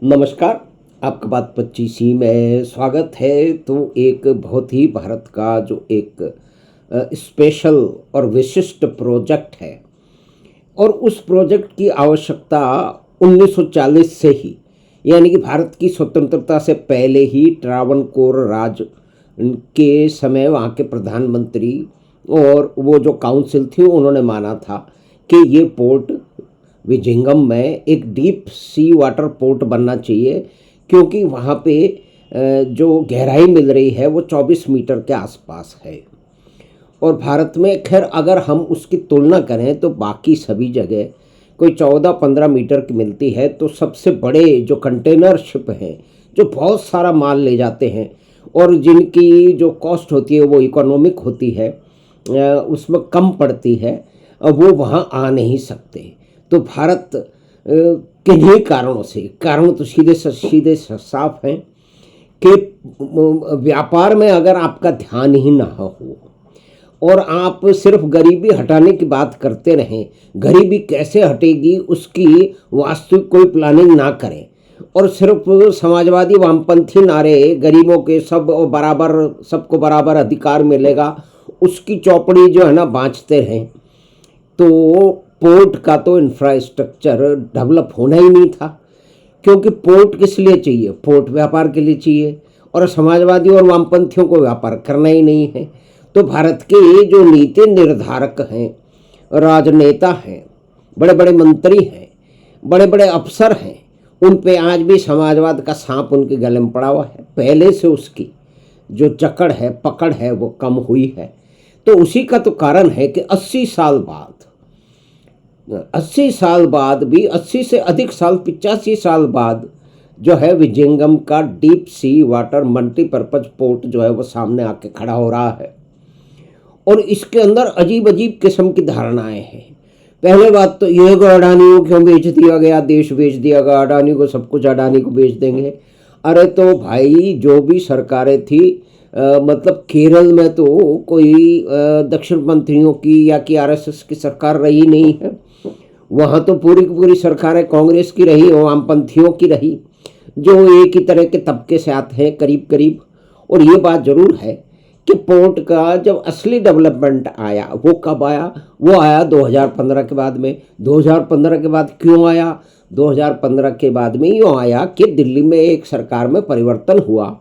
नमस्कार। आपका बात 25 में स्वागत है। तो एक बहुत ही भारत का जो एक स्पेशल और विशिष्ट प्रोजेक्ट है और उस प्रोजेक्ट की आवश्यकता 1940 से ही, यानी कि भारत की स्वतंत्रता से पहले ही ट्रावणकोर राज के समय वहाँ के प्रधानमंत्री और वो जो काउंसिल थी उन्होंने माना था कि ये पोर्ट विजिंगम में एक डीप सी वाटर पोर्ट बनना चाहिए, क्योंकि वहाँ पे जो गहराई मिल रही है वो 24 मीटर के आसपास है। और भारत में खैर अगर हम उसकी तुलना करें तो बाकी सभी जगह कोई 14-15 मीटर की मिलती है। तो सबसे बड़े जो कंटेनर शिप हैं जो बहुत सारा माल ले जाते हैं और जिनकी जो कॉस्ट होती है वो इकोनॉमिक होती है, उसमें कम पड़ती है, वो वहाँ आ नहीं सकते। तो भारत किन्हीं कारणों से, कारण तो सीधे साफ हैं कि व्यापार में अगर आपका ध्यान ही ना हो और आप सिर्फ गरीबी हटाने की बात करते रहें, गरीबी कैसे हटेगी उसकी वास्तविक कोई प्लानिंग ना करें और सिर्फ समाजवादी वामपंथी नारे, गरीबों के सब बराबर, सबको बराबर अधिकार मिलेगा, उसकी चौपड़ी जो है ना बाँचते रहें, तो पोर्ट का तो इंफ्रास्ट्रक्चर डेवलप होना ही नहीं था। क्योंकि पोर्ट किस लिए चाहिए? पोर्ट व्यापार के लिए चाहिए और समाजवादी और वामपंथियों को व्यापार करना ही नहीं है। तो भारत के जो नीति निर्धारक हैं, राजनेता हैं, बड़े बड़े मंत्री हैं, बड़े बड़े अफसर हैं, उन पे आज भी समाजवाद का सांप उनके गले में पड़ा हुआ है। पहले से उसकी जो जकड़ है, पकड़ है, वो कम हुई है। तो उसी का तो कारण है कि 80 साल बाद भी, 80 से अधिक साल, 85 साल बाद जो है विजिंगम का deep sea water multipurpose port जो है वो सामने आके खड़ा हो रहा है। और इसके अंदर अजीब अजीब किस्म की धारणाएं हैं। पहले बात तो ये कि अडानी को क्यों बेच दिया गया, देश बेच दिया गया, अडानी को सब कुछ अडानी को बेच देंगे। अरे तो भाई जो भी सरकारें थी, मतलब केरल में तो कोई दक्षिण पंथियों की या कि आरएसएस की सरकार रही नहीं है। वहाँ तो पूरी की पूरी सरकारें कांग्रेस की रही और वामपंथियों की रही, जो एक ही तरह के तबके से आते हैं करीब करीब। और ये बात ज़रूर है कि पोर्ट का जब असली डेवलपमेंट आया वो कब आया? वो आया 2015 के बाद में। 2015 के बाद क्यों आया? 2015 के बाद में यूँ आया कि दिल्ली में एक सरकार में परिवर्तन हुआ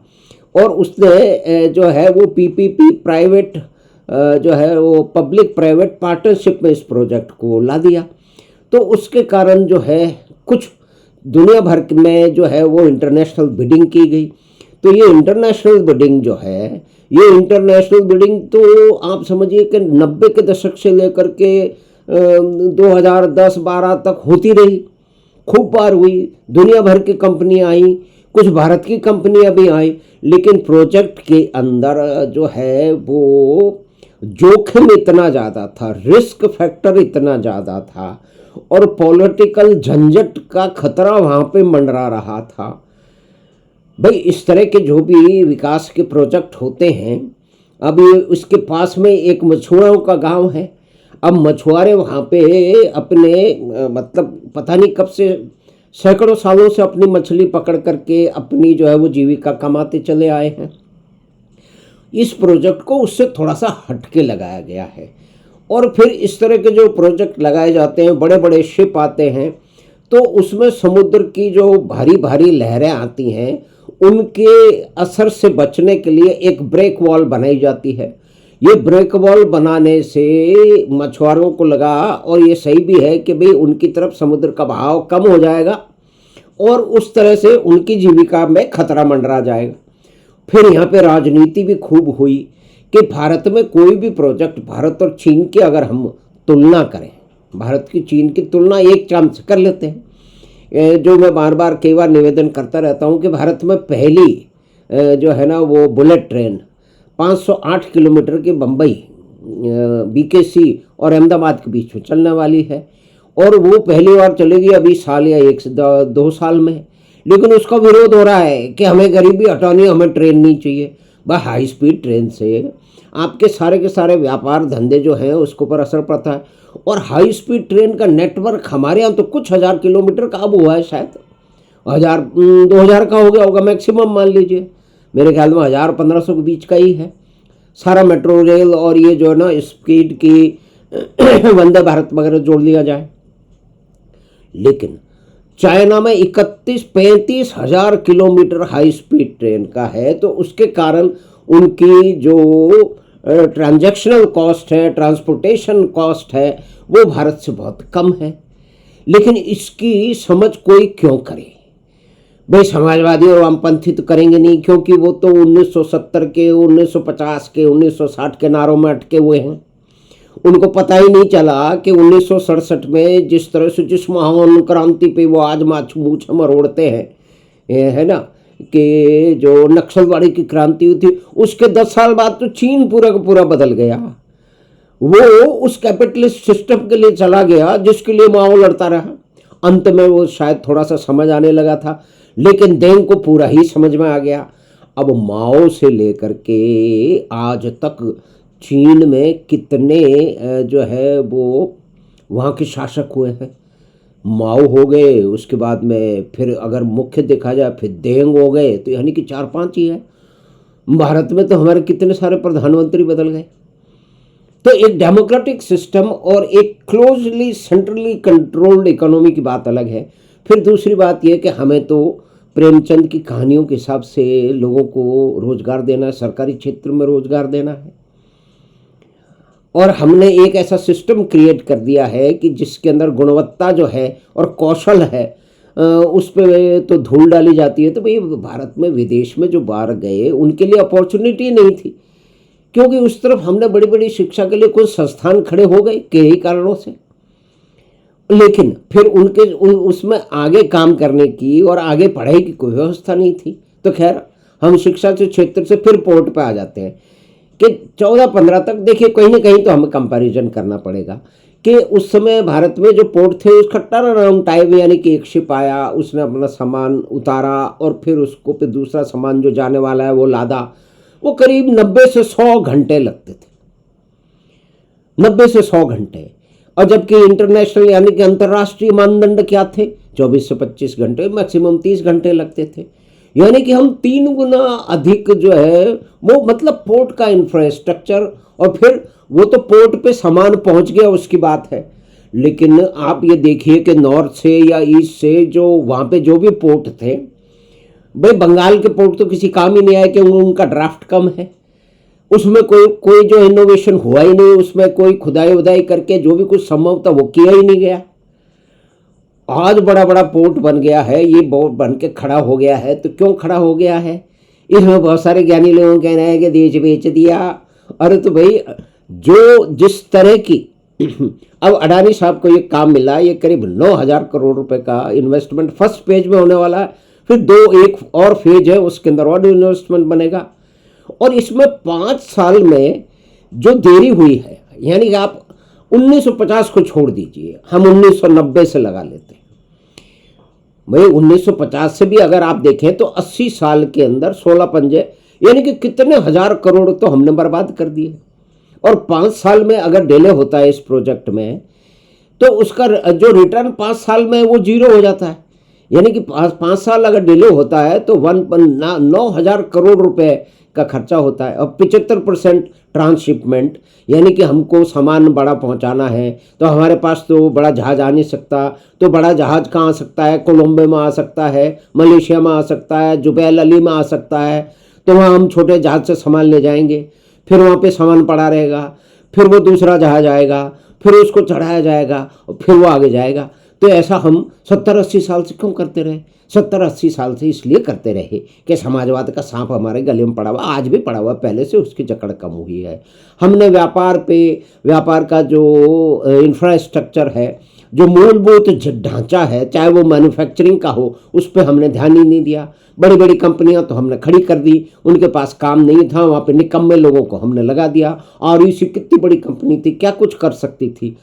और उसने जो है वो पीपीपी, प्राइवेट जो है वो पब्लिक प्राइवेट पार्टनरशिप में इस प्रोजेक्ट को ला दिया। तो उसके कारण जो है कुछ दुनिया भर में जो है वो इंटरनेशनल बिडिंग की गई। तो ये इंटरनेशनल बिडिंग जो है, ये इंटरनेशनल बिडिंग तो आप समझिए कि 90 के दशक से लेकर के 2010-12 तक होती रही, खूब बार हुई। दुनिया भर की कंपनियां आई, कुछ भारत की कंपनियां भी आई, लेकिन प्रोजेक्ट के अंदर जो है वो जोखिम इतना ज़्यादा था, रिस्क फैक्टर इतना ज़्यादा था और पॉलिटिकल झंझट का खतरा वहाँ पे मंडरा रहा था। भाई इस तरह के जो भी विकास के प्रोजेक्ट होते हैं, अभी उसके पास में एक मछुआरों का गांव है। अब मछुआरे वहाँ पे अपने मतलब पता नहीं कब से, सैकड़ों सालों से अपनी मछली पकड़ करके अपनी जो है वो जीविका कमाते चले आए हैं। इस प्रोजेक्ट को उससे थोड़ा सा हटके लगाया गया है। और फिर इस तरह के जो प्रोजेक्ट लगाए जाते हैं, बड़े बड़े शिप आते हैं, तो उसमें समुद्र की जो भारी भारी लहरें आती हैं उनके असर से बचने के लिए एक ब्रेक वॉल बनाई जाती है। ये ब्रेक वॉल बनाने से मछुआरों को लगा, और ये सही भी है, कि भाई उनकी तरफ समुद्र का बहाव कम हो जाएगा और उस तरह से उनकी जीविका में खतरा मंडरा जाएगा। फिर यहाँ पे राजनीति भी खूब हुई कि भारत में कोई भी प्रोजेक्ट, भारत और चीन की अगर हम तुलना करें, भारत की चीन की तुलना एक चांद से कर लेते हैं। जो मैं बार बार कई बार निवेदन करता रहता हूँ कि भारत में पहली जो है ना वो बुलेट ट्रेन 508 किलोमीटर की बम्बई बीकेसी और अहमदाबाद के बीच में चलने वाली है और वो पहली बार चलेगी अभी साल या 1 से 2 साल में। लेकिन उसका विरोध हो रहा है कि हमें गरीबी हटानी, हमें ट्रेन नहीं चाहिए। वह हाई स्पीड ट्रेन से आपके सारे के सारे व्यापार धंधे जो हैं उसके ऊपर असर पड़ता है। और हाई स्पीड ट्रेन का नेटवर्क हमारे यहाँ तो कुछ हज़ार किलोमीटर का अब हुआ है शायद, 1000 2000 का हो गया होगा मैक्सिमम, मान लीजिए। मेरे ख्याल में 1000-1500 के बीच का ही है सारा मेट्रो रेल, और ये जो है ना स्पीड की वंदे भारत वगैरह जोड़ लिया जाए। लेकिन चाइना में 31-35 हजार किलोमीटर हाई स्पीड ट्रेन का है, तो उसके कारण उनकी जो ट्रांजैक्शनल कॉस्ट है, ट्रांसपोर्टेशन कॉस्ट है, वो भारत से बहुत कम है। लेकिन इसकी समझ कोई क्यों करे? भाई समाजवादी और वामपंथी तो करेंगे नहीं, क्योंकि वो तो 1970 के, 1950 के, 1960 के नारों में अटके हुए हैं। उनको पता ही नहीं चला कि 1967 में जिस तरह से, जिस महान क्रांति पे वो आज मूछ मरोड़ते हैं, है ना, कि जो नक्सलवाड़ी की क्रांति हुई थी, उसके 10 साल बाद तो चीन पूरा का पूरा बदल गया। वो उस कैपिटलिस्ट सिस्टम के लिए चला गया जिसके लिए माओ लड़ता रहा। अंत में वो शायद थोड़ा सा समझ आने लगा था, लेकिन देंग को पूरा ही समझ में आ गया। अब माओ से लेकर के आज तक चीन में कितने जो है वो वहाँ के शासक हुए हैं। माओ हो गए, उसके बाद में फिर अगर मुख्य देखा जाए फिर देंग हो गए, तो यानी कि 4-5 ही है। भारत में तो हमारे कितने सारे प्रधानमंत्री बदल गए। तो एक डेमोक्रेटिक सिस्टम और एक क्लोजली सेंट्रली कंट्रोल्ड इकोनॉमी की बात अलग है। फिर दूसरी बात यह कि हमें तो प्रेमचंद की कहानियों के हिसाब से लोगों को रोजगार देना है, सरकारी क्षेत्र में रोजगार देना है। और हमने एक ऐसा सिस्टम क्रिएट कर दिया है कि जिसके अंदर गुणवत्ता जो है और कौशल है उस पर तो धूल डाली जाती है। तो भाई भारत में विदेश में जो बाहर गए उनके लिए अपॉर्चुनिटी नहीं थी, क्योंकि उस तरफ हमने बड़ी बड़ी शिक्षा के लिए कुछ संस्थान खड़े हो गए कई कारणों से। लेकिन फिर उनके उसमें आगे काम करने की और आगे पढ़ाई की कोई व्यवस्था नहीं थी। तो खैर हम शिक्षा के क्षेत्र से फिर पोर्ट पे आ जाते हैं कि 14-15 तक देखिए, कहीं ना कहीं तो हमें कंपैरिजन करना पड़ेगा कि उस समय भारत में जो पोर्ट थे उसका टर्न अराउंड टाइम, यानी कि एक शिप आया, उसने अपना सामान उतारा और फिर उसको पे दूसरा सामान जो जाने वाला है वो लादा, वो करीब 90 से 100 घंटे लगते थे। 90 से 100 घंटे। और जबकि इंटरनेशनल यानी कि अंतर्राष्ट्रीय मानदंड क्या थे? 24 से 25 घंटे, मैक्सिमम 30 घंटे लगते थे। यानी कि हम 3 गुना अधिक जो है वो, मतलब पोर्ट का इंफ्रास्ट्रक्चर, और फिर वो तो पोर्ट पे सामान पहुंच गया उसकी बात है। लेकिन आप ये देखिए कि नॉर्थ से या ईस्ट से जो वहाँ पे जो भी पोर्ट थे, भाई बंगाल के पोर्ट तो किसी काम ही नहीं आए कि उनका ड्राफ्ट कम है, उसमें कोई जो इनोवेशन हुआ ही नहीं, उसमें कोई खुदाई उदाई करके जो भी कुछ संभव था वो किया ही नहीं गया। आज बड़ा बड़ा पोर्ट बन गया है, ये बोर्ड बन के खड़ा हो गया है। तो क्यों खड़ा हो गया है? इसमें बहुत सारे ज्ञानी लोगों कहना है कि देश बेच दिया। अरे तो भाई जो जिस तरह की अब अडानी साहब को ये काम मिला, ये करीब 9,000 करोड़ रुपए का इन्वेस्टमेंट फर्स्ट फेज में होने वाला है। फिर एक और फेज है, उसके अंदर और इन्वेस्टमेंट बनेगा। और इसमें 5 साल में जो देरी हुई है, यानी कि आप 1950 को छोड़ दीजिए, हम 1990 से लगा लेते हैं। भाई 1950 से भी अगर आप देखें तो 80 साल के अंदर 16 पंजे, यानी कि कितने हजार करोड़ तो हमने बर्बाद कर दिए। और 5 साल में अगर डिले होता है इस प्रोजेक्ट में, तो उसका जो रिटर्न 5 साल में वो 0 हो जाता है। यानी कि 5 साल अगर डिले होता है तो 9,000 करोड़ रुपए का खर्चा होता है। और 75% ट्रांसशिपमेंट, यानी कि हमको सामान बड़ा पहुंचाना है तो हमारे पास तो बड़ा जहाज आ नहीं सकता। तो बड़ा जहाज कहाँ आ सकता है? कोलंबो में आ सकता है, मलेशिया में आ सकता है, जुबैल अली में आ सकता है। तो वहाँ हम छोटे जहाज से सामान ले जाएंगे, फिर वहाँ पे सामान पड़ा रहेगा, फिर वो दूसरा जहाज आएगा, फिर उसको चढ़ाया जाएगा और फिर वो आगे जाएगा। तो ऐसा हम 70-80 साल से क्यों करते रहे? 70-80 साल से इसलिए करते रहे कि समाजवाद का सांप हमारे गले में पड़ा हुआ, आज भी पड़ा हुआ, पहले से उसकी जकड़ कम हुई है। हमने व्यापार का जो इंफ्रास्ट्रक्चर है, जो मूलभूत ढांचा है, चाहे वो मैन्युफैक्चरिंग का हो, उस पर हमने ध्यान ही नहीं दिया। बड़ी बड़ी कंपनियां तो हमने खड़ी कर दी, उनके पास काम नहीं था, वहाँ पे निकम्मे लोगों को हमने लगा दिया। और इसी कितनी बड़ी कंपनी थी, क्या कुछ कर सकती थी।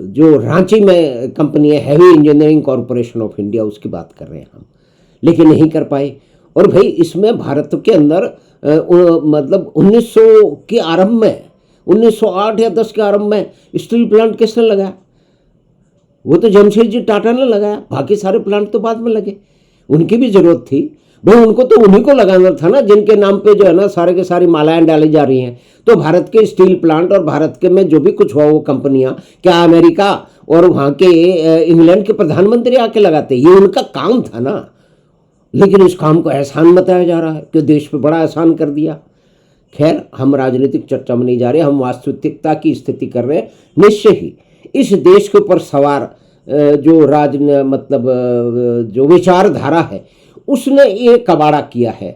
जो रांची में कंपनी है, heavy engineering corporation of India, उसकी बात कर रहे हैं हम, लेकिन नहीं कर पाए। और भाई इसमें भारत के अंदर मतलब 1900 के आरंभ में 1908 या 10 के आरंभ में स्टील प्लांट किसने लगाया? वो तो जमशेदजी टाटा ने लगाया, बाकी सारे प्लांट तो बाद में लगे। उनकी भी जरूरत थी भाई, उनको तो उन्हीं को लगाना था ना जिनके नाम पे जो है ना सारे के सारी मालाएं डाली जा रही हैं। तो भारत के स्टील प्लांट और भारत के में जो भी कुछ हुआ वो कंपनियां, क्या अमेरिका और वहाँ के इंग्लैंड के प्रधानमंत्री आके लगाते? ये उनका काम था ना। लेकिन इस काम को एहसान बताया जा रहा है कि देश पे बड़ा एहसान कर दिया। खैर, हम राजनीतिक चर्चा में नहीं जा रहे, हम वास्तविकता की स्थिति कर रहे हैं। निश्चय ही इस देश के ऊपर सवार जो मतलब जो विचारधारा है उसने ये कबाड़ा किया है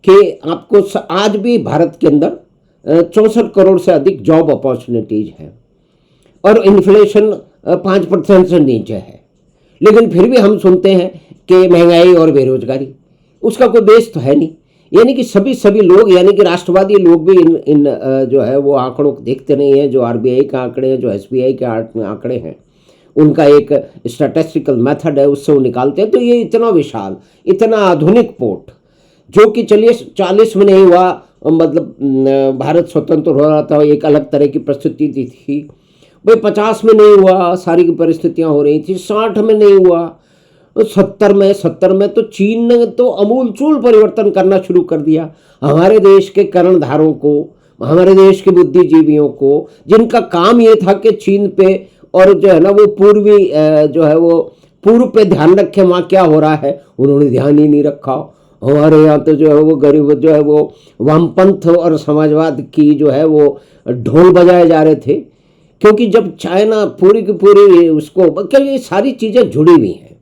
कि आपको आज भी भारत के अंदर 64 करोड़ से अधिक जॉब अपॉर्चुनिटीज हैं और इन्फ्लेशन 5% से नीचे है। लेकिन फिर भी हम सुनते हैं कि महंगाई और बेरोजगारी, उसका कोई बेस तो है नहीं। यानी कि सभी लोग, यानी कि राष्ट्रवादी लोग भी इन जो है वो आंकड़ों को देखते नहीं हैं। जो आरबीआई के आंकड़े हैं, जो एसबीआई के आंकड़े हैं, उनका एक स्टैटिस्टिकल मेथड है, उससे वो निकालते हैं। तो ये इतना विशाल, इतना आधुनिक पोर्ट, जो कि चलिए 40 में नहीं हुआ, मतलब भारत स्वतंत्र हो रहा था, एक अलग तरह की परिस्थिति थी भाई। 50 में नहीं हुआ, सारी की परिस्थितियाँ हो रही थी। 60 में नहीं हुआ, 70 में तो चीन ने तो अमूलचूल परिवर्तन करना शुरू कर दिया। हमारे देश के कर्णधारों को, हमारे देश के बुद्धिजीवियों को, जिनका काम ये था कि चीन पे और जो है ना वो पूर्वी जो है वो पूर्व पे ध्यान रखे वहाँ क्या हो रहा है, उन्होंने ध्यान ही नहीं रखा। हमारे यहाँ तो जो है वो गरीब जो है वो वामपंथ और समाजवाद की जो है वो ढोल बजाए जा रहे थे। क्योंकि जब चाइना पूरी की पूरी उसको, क्योंकि ये सारी चीज़ें जुड़ी हुई हैं।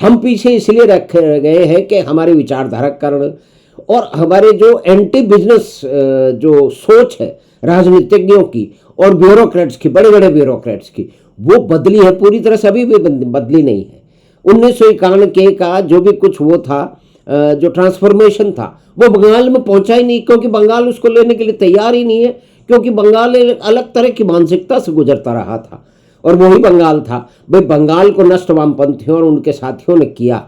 हम पीछे इसलिए रखे गए हैं कि हमारे विचारधारा कारण और हमारे जो एंटी बिजनेस जो सोच है राजनीतिज्ञों की और ब्यूरोक्रेट्स की, बड़े बड़े ब्यूरोक्रेट्स की, वो बदली है पूरी तरह से, अभी भी बदली नहीं है। 1951 के का जो भी कुछ वो था, जो ट्रांसफॉर्मेशन था, वो बंगाल में पहुंचा ही नहीं, क्योंकि बंगाल उसको लेने के लिए तैयार ही नहीं है। क्योंकि बंगाल एक अलग तरह की मानसिकता से गुजरता रहा था और वही बंगाल था भाई। बंगाल को नष्ट वामपंथियों और उनके साथियों ने किया,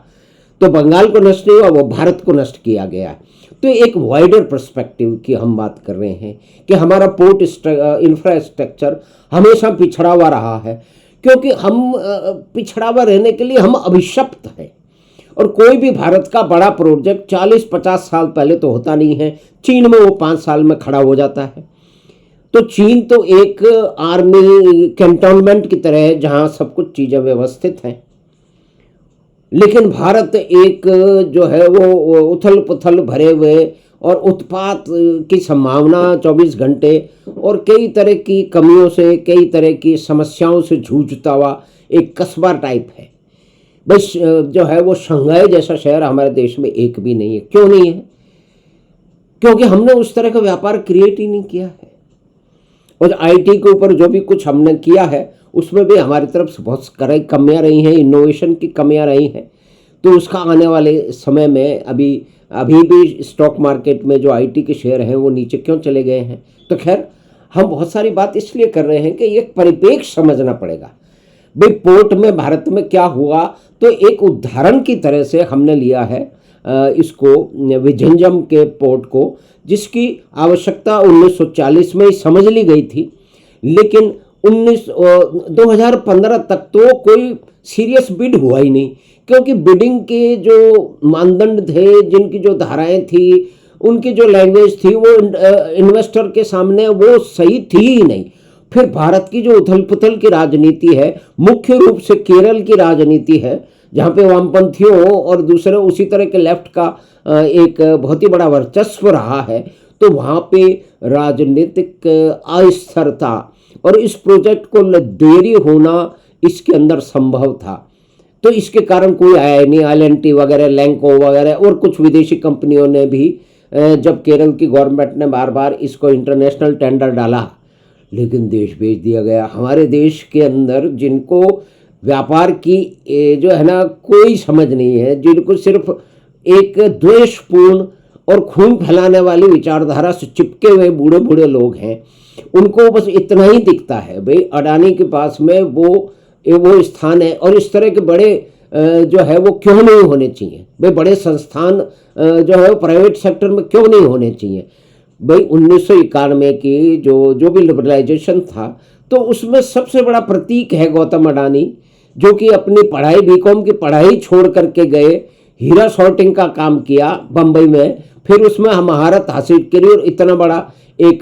तो बंगाल को नष्ट नहीं हुआ, वो भारत को नष्ट किया गया। तो एक वाइडर पर्सपेक्टिव की हम बात कर रहे हैं कि हमारा पोर्ट इंफ्रास्ट्रक्चर हमेशा पिछड़ा हुआ रहा है, क्योंकि हम पिछड़ा हुआ रहने के लिए हम अभिशप्त हैं। और कोई भी भारत का बड़ा प्रोजेक्ट 40-50 साल पहले तो होता नहीं है, चीन में वो 5 साल में खड़ा हो जाता है। तो चीन तो एक आर्मी कैंटोनमेंट की तरह है जहाँ सब कुछ चीज़ें व्यवस्थित हैं। लेकिन भारत एक जो है वो उथल पुथल भरे हुए और उत्पात की संभावना 24 घंटे और कई तरह की कमियों से, कई तरह की समस्याओं से जूझता हुआ एक कस्बा टाइप है। बस जो है वो शंघाई जैसा शहर हमारे देश में एक भी नहीं है। क्यों नहीं है? क्योंकि हमने उस तरह का व्यापार क्रिएट ही नहीं किया है। और आईटी के ऊपर जो भी कुछ हमने किया है उसमें भी हमारी तरफ से बहुत कमियां रही हैं, इनोवेशन की कमियां रही हैं। तो उसका आने वाले समय में अभी भी स्टॉक मार्केट में जो आईटी के शेयर हैं वो नीचे क्यों चले गए हैं। तो खैर, हम बहुत सारी बात इसलिए कर रहे हैं कि ये प्रिपेक्ष समझना पड़ेगा भाई। पोर्ट में भारत में क्या हुआ, तो एक उदाहरण की तरह से हमने लिया है इसको, विझंजम के पोर्ट को, जिसकी आवश्यकता 1940 में ही समझ ली गई थी। लेकिन 2015 तक तो कोई सीरियस बिड हुआ ही नहीं, क्योंकि बिडिंग के जो मानदंड थे, जिनकी जो धाराएं थी, उनकी जो लैंग्वेज थी, वो इन्वेस्टर के सामने वो सही थी ही नहीं। फिर भारत की जो उथल पुथल की राजनीति है, मुख्य रूप से केरल की राजनीति है, जहाँ पे वामपंथियों और दूसरे उसी तरह के लेफ्ट का एक बहुत ही बड़ा वर्चस्व रहा है। तो वहाँ पे राजनीतिक अस्थिरता और इस प्रोजेक्ट को देरी होना इसके अंदर संभव था। तो इसके कारण कोई आया नहीं। एल&टी वगैरह, लैंको वगैरह और कुछ विदेशी कंपनियों ने भी, जब केरल की गवर्नमेंट ने बार बार इसको इंटरनेशनल टेंडर डाला, लेकिन देश भेज दिया गया। हमारे देश के अंदर जिनको व्यापार की जो है ना कोई समझ नहीं है, जिनको सिर्फ एक द्वेषपूर्ण और खून फैलाने वाली विचारधारा से चिपके हुए बूढ़े बूढ़े लोग हैं, उनको बस इतना ही दिखता है भाई अडानी के पास में वो स्थान है। और इस तरह के बड़े जो है वो क्यों नहीं होने चाहिए भाई, बड़े संस्थान जो है प्राइवेट सेक्टर में क्यों नहीं होने चाहिए। भाई 1991 की जो भी लिबरलाइजेशन था, तो उसमें सबसे बड़ा प्रतीक है गौतम अडानी, जो कि अपनी पढ़ाई बीकॉम की पढ़ाई छोड़ करके गए, हीरा सॉर्टिंग का काम किया बम्बई में, फिर उसमें महारत हासिल करी और इतना बड़ा एक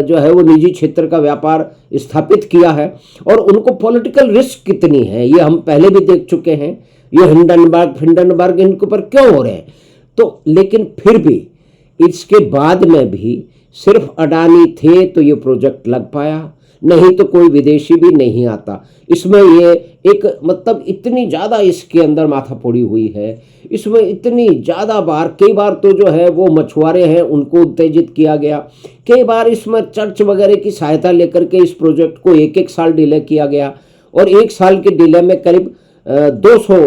जो है वो निजी क्षेत्र का व्यापार स्थापित किया है। और उनको पॉलिटिकल रिस्क कितनी है ये हम पहले भी देख चुके हैं। ये हिंडनबर्ग इनके ऊपर क्यों हो रहे हैं, तो लेकिन फिर भी इसके बाद में भी सिर्फ अडानी थे तो ये प्रोजेक्ट लग पाया, नहीं तो कोई विदेशी भी नहीं आता। इसमें ये एक मतलब इतनी ज़्यादा इसके अंदर माथापोड़ी हुई है, इसमें इतनी ज़्यादा बार, कई बार तो जो है वो मछुआरे हैं उनको उत्तेजित किया गया, कई बार इसमें चर्च वगैरह की सहायता लेकर के इस प्रोजेक्ट को एक एक साल डिले किया गया, और एक साल के डिले में करीब 200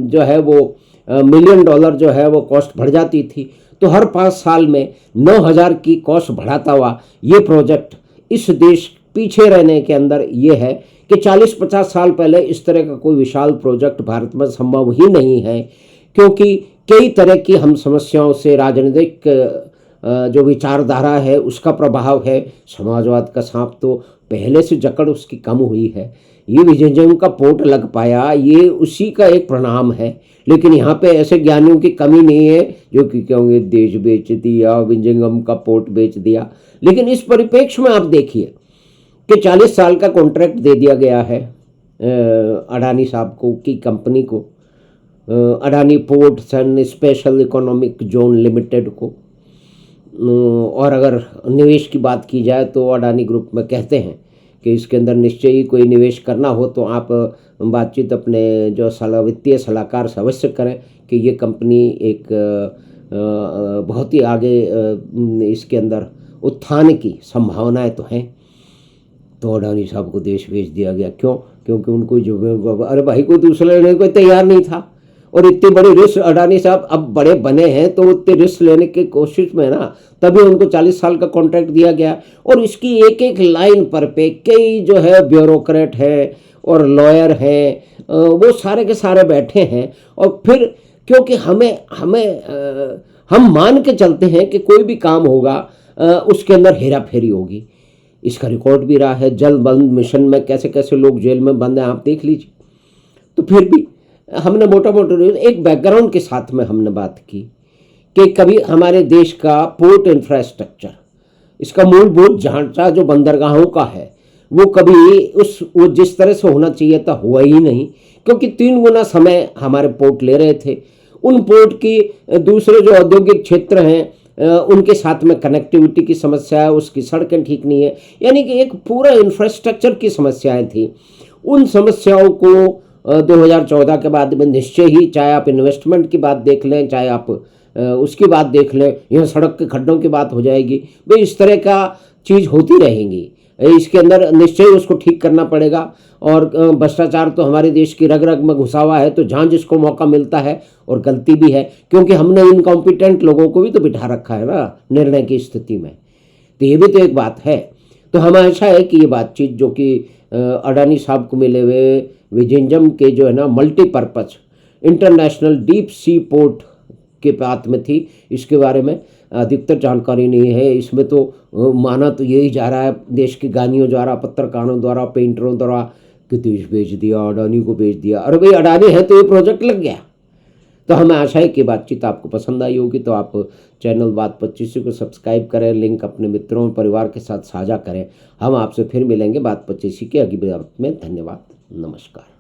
जो है वो मिलियन डॉलर जो है वो कॉस्ट बढ़ जाती थी। तो हर 5 साल में 9,000 की कॉस्ट बढ़ाता हुआ ये प्रोजेक्ट इस देश पीछे रहने के अंदर ये है कि 40-50 साल पहले इस तरह का कोई विशाल प्रोजेक्ट भारत में संभव ही नहीं है, क्योंकि कई तरह की हम समस्याओं से, राजनीतिक जो विचारधारा है उसका प्रभाव है, समाजवाद का सांप तो पहले से जकड़ उसकी कम हुई है। ये विजयजंग का पोर्ट लग पाया, ये उसी का एक परिणाम है। लेकिन यहाँ पे ऐसे ज्ञानियों की कमी नहीं है जो कि कहोगे देश बेच दिया, विजयजंगम का पोर्ट बेच दिया। लेकिन इस परिप्रेक्ष्य में आप देखिए कि 40 साल का कॉन्ट्रैक्ट दे दिया गया है अडानी साहब को, की कंपनी को, Adani ports and special economic zone limited को। और अगर निवेश की बात की जाए तो अडानी ग्रुप में कहते हैं कि इसके अंदर निश्चय ही कोई निवेश करना हो तो आप बातचीत अपने जो वित्तीय सलाहकार से अवश्य करें कि ये कंपनी एक बहुत ही आगे इसके अंदर उत्थान की संभावनाएं तो हैं। तो अडानी साहब को देश भेज दिया गया, क्यों? क्योंकि उनको जो अरे भाई कोई दूसरा लेने को तैयार नहीं था, और इतनी बड़ी रिस्क अडानी साहब अब बड़े बने हैं तो उतने रिस्क लेने की कोशिश में ना, तभी उनको 40 साल का कॉन्ट्रैक्ट दिया गया। और इसकी एक एक लाइन पर पे कई जो है ब्यूरोक्रेट है और लॉयर हैं, वो सारे के सारे बैठे हैं। और फिर क्योंकि हम मान के चलते हैं कि कोई भी काम होगा उसके अंदर हेरा फेरी होगी। इसका रिकॉर्ड भी रहा है, जल बंद मिशन में कैसे कैसे लोग जेल में बंद हैं, आप देख लीजिए। तो फिर भी हमने मोटा मोटा एक बैकग्राउंड के साथ में हमने बात की कि कभी हमारे देश का पोर्ट इंफ्रास्ट्रक्चर, इसका मूलभूत ढांचा जो बंदरगाहों का है, वो कभी वो जिस तरह से होना चाहिए था हुआ ही नहीं, क्योंकि 3 गुना समय हमारे पोर्ट ले रहे थे। उन पोर्ट की दूसरे जो औद्योगिक क्षेत्र हैं उनके साथ में कनेक्टिविटी की समस्या है, उसकी सड़कें ठीक नहीं है, यानी कि एक पूरा इंफ्रास्ट्रक्चर की समस्याएं थी। उन समस्याओं को 2014 के बाद में निश्चय ही, चाहे आप इन्वेस्टमेंट की बात देख लें, चाहे आप उसकी बात देख लें, यहाँ सड़क के खड्डों की बात हो जाएगी, भाई इस तरह का चीज़ होती रहेंगी। इसके अंदर निश्चय उसको ठीक करना पड़ेगा। और भ्रष्टाचार तो हमारे देश की रग रग में घुसा हुआ है, तो जहाँ जिसको मौका मिलता है, और गलती भी है क्योंकि हमने इनकॉम्पिटेंट लोगों को भी तो बिठा रखा है ना निर्णय की स्थिति में, तो ये भी तो एक बात है। तो हमें आशा है कि ये बातचीत जो कि अडानी साहब को मिले हुए विजयजंग के जो है ना multipurpose international deep sea port के बात में थी, इसके बारे में अधिकतर जानकारी नहीं है। इसमें तो माना तो यही जा रहा है देश के गानियों द्वारा, पत्रकारों द्वारा, पेंटरों द्वारा कि देश बेच दिया, अडानी को बेच दिया। अरे भाई अडानी है तो ये प्रोजेक्ट लग गया। तो हमें आशा है कि बातचीत आपको पसंद आई होगी। तो आप चैनल बात 25 को सब्सक्राइब करें, लिंक अपने मित्रों और परिवार के साथ साझा करें। हम आपसे फिर मिलेंगे बात 25 के अगली बात में। धन्यवाद, नमस्कार।